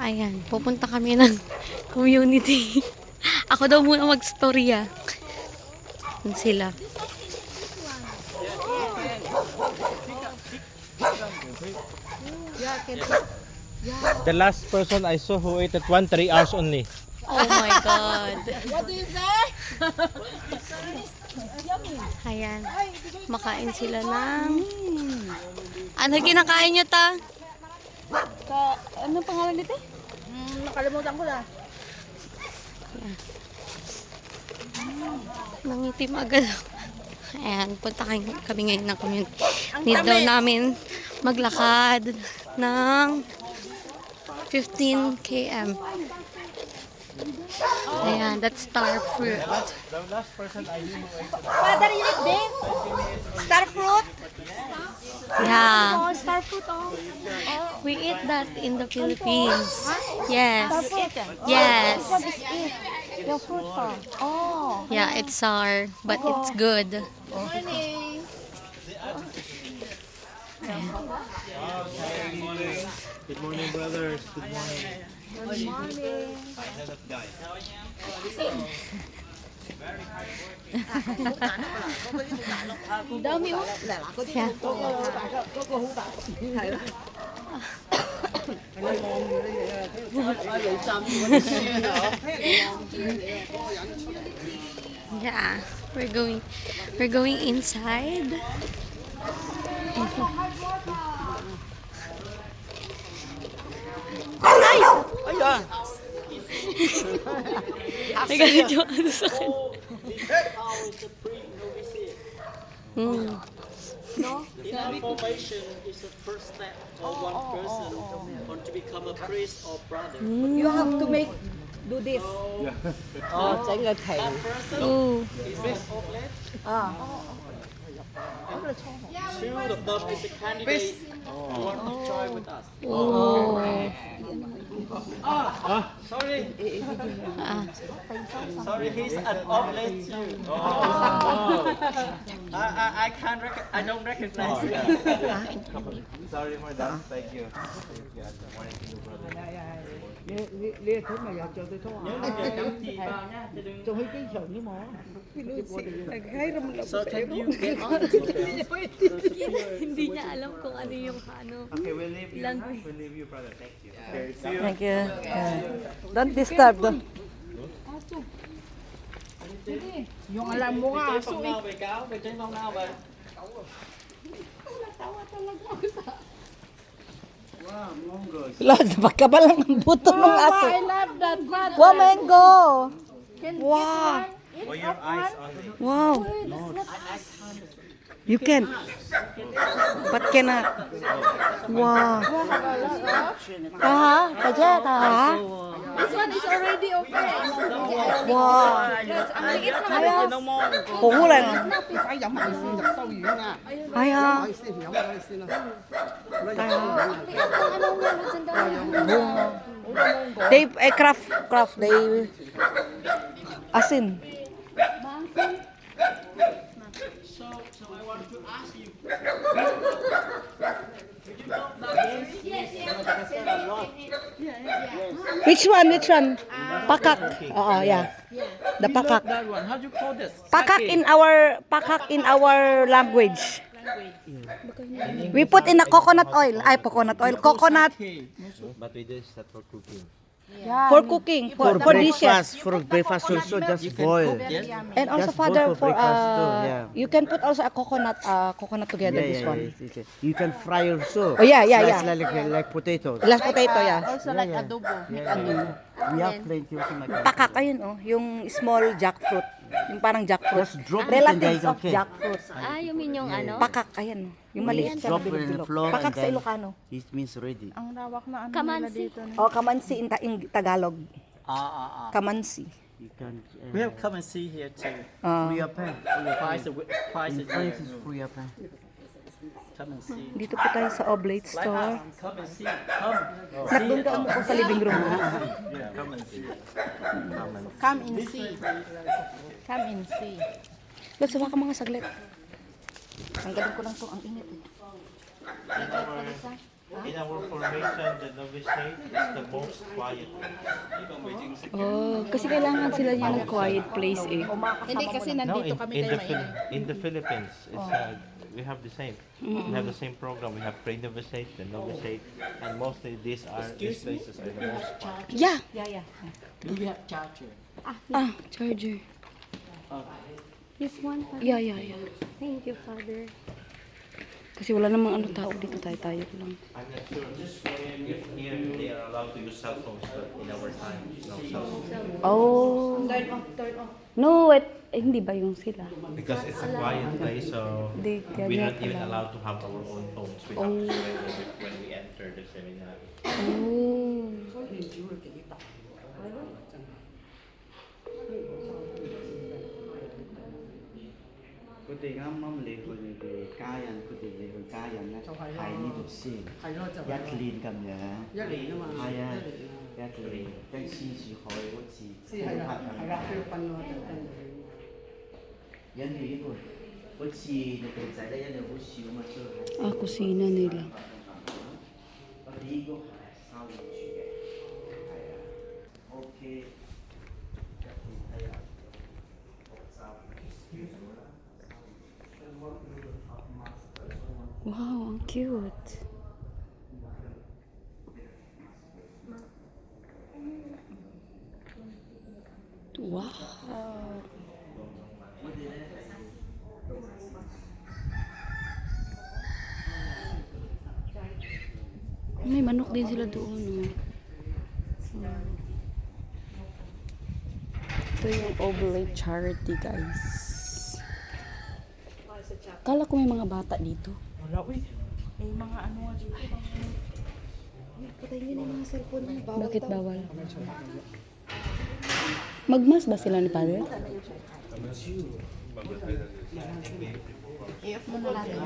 Ayan, pupunta kami ng community. Ako daw muna mag-storya. Yan sila. The last person I saw who ate at 3 hours only. Oh my God. What do you say? Ayan. Makain sila ng... Ano kinakain nyo ta? Anong pangalan nito? Nakalimutan ko na. Nangitim agad ako. Ayan, punta kami ngayon ng community. Need daw namin maglakad ng 15 km. Ayan, that's star fruit. The last person I knew who ate Father, you eat them? Star fruit? Yeah, Oh, star fruit, oh. we eat that in the Philippines. Yes. Yes. What is it? The fruit, oh. Yeah, it's sour, but it's good. Morning. Good morning, brothers. Good morning. Good morning. Ang dami, oh. Yeah. Yeah, we're going inside. Ay! Ayan! Nagalit yung ano sa akin. Hmm. In our formation is the first step for one person want to become a priest or brother. You have to do this. Tránh người thầy. Ooh. Is an oblate. Two of them is a candidate who want to join with us. Oh. Sorry. Ah. Sorry, he's an oblate too. I can't I don't recognize him. Sorry for that. Thank you. Good morning to you, brother. Lia thuốc này cho tôi thuốc Nhớ là giờ cắm chì vào nha, chứ đừng. tôi thấy cái sợ như mỏ So can you get on? Hindi niya alam kung ano yung ano. Okay, we'll leave you. Language. We'll leave you, brother. Thank you. Okay, see you. thank you don't disturb them Yung alam mo nga, Phong nào về cáo, về trên phong nào về. Wow, mangoes. Lord, pagkabalang ang buto ng aso. I love that, Father. Wow, mango! Can Wow. get one? For your eyes only. Wow. You can. But cannot. Wow. Kajet, This one is already okay. Wow. Ang liit naman. Khủng lên. phải giọng hồi xin nhập sâu gì nha Hay ha. hồi xin giọng hồi xin They craft they asin. So I want to ask you. Which one? Pakak. Oh, yeah. The pakak. That one, how do you call this? Pakak in our language. We put in a coconut oil. Coconut But we just that for cooking. for cooking, for dishes. For breakfast also, just boil. And also Just father boil for for breakfast too, yeah. you can put also a coconut together this one. yes. You can fry also. Oh, yeah. Slice like potatoes. Last potato, yeah. Also like adobo. We have plenty also like that. Pakak, ayun oh, yung small jackfruit. Yung parang jackfruit. Just drop it and Relatives then of okay. jackfruit. Ah, you mean yung ano? Pakak, ayan. Yung maliit siya. Drop it in the floor Pakak and sa then Ilocano. it means ready. Ang rawak na ano nila Kamansi. dito. Oh, kamansi in Tagalog. Kamansi. You can. We have come and see here too. Free up eh? Price In is France is free up eh? come and see. Dito po tayo sa Oblate Like Store. us, come and see. Come. Nagdoon ka mo po sa living room. Yeah, come and see. Come and see. Come and see. Lods, sawa ka mga saglit. Tanggalin ko lang to, ang init. In our formation, the novitiate is the most quiet. Oh, kasi kailangan sila niya ng quiet place eh. Hindi kasi nandito kami kayo maingay. In the Philippines, it's we have the same. We have the same program. We have pre-novitiate, the novitiate, and mostly these places are the most quiet. Yeah. Do we have charger? Ah, charger. This one, Father. Yeah. Thank you, Father. Kasi wala namang ano tao dito, tayo lang. I'm not sure if here they are allowed to use cell phones, but in our time, no cell phones. Oh. No, wait. Eh, hindi ba yung sila? Because it's a quiet place, so They we're cannot not even allow. allowed to have our own phones. We have to when we enter the seminar. Oh. Cô thì ngắm mắm lì của những cái cá nhân, cô thì lì của cá nhân á, hay như được xin, 係咯，就 dắt lên cầm nhá, 一年啊嘛。 hay à, dắt lên, cái xì xì khỏi có xì, 先係啦，係啦，菲律賓咯，就跟住。 dân thì ít rồi, có xì thì cần giải đây dân đều có xíu mà chưa, Ah, kusina nila. có tí có sao thì chuyện, hay à, ok, hay à, sao, Wow, ang cute. Wow. May manok din sila doon. Oh. Ito yung Oblate Charity, guys. Kala ko may mga bata dito. Wala, uy. May mga ano nga dito. Patay niyo yung mga cellphone. Bakit bawal? Magmas ba sila ni Padre? I-off mo na natin.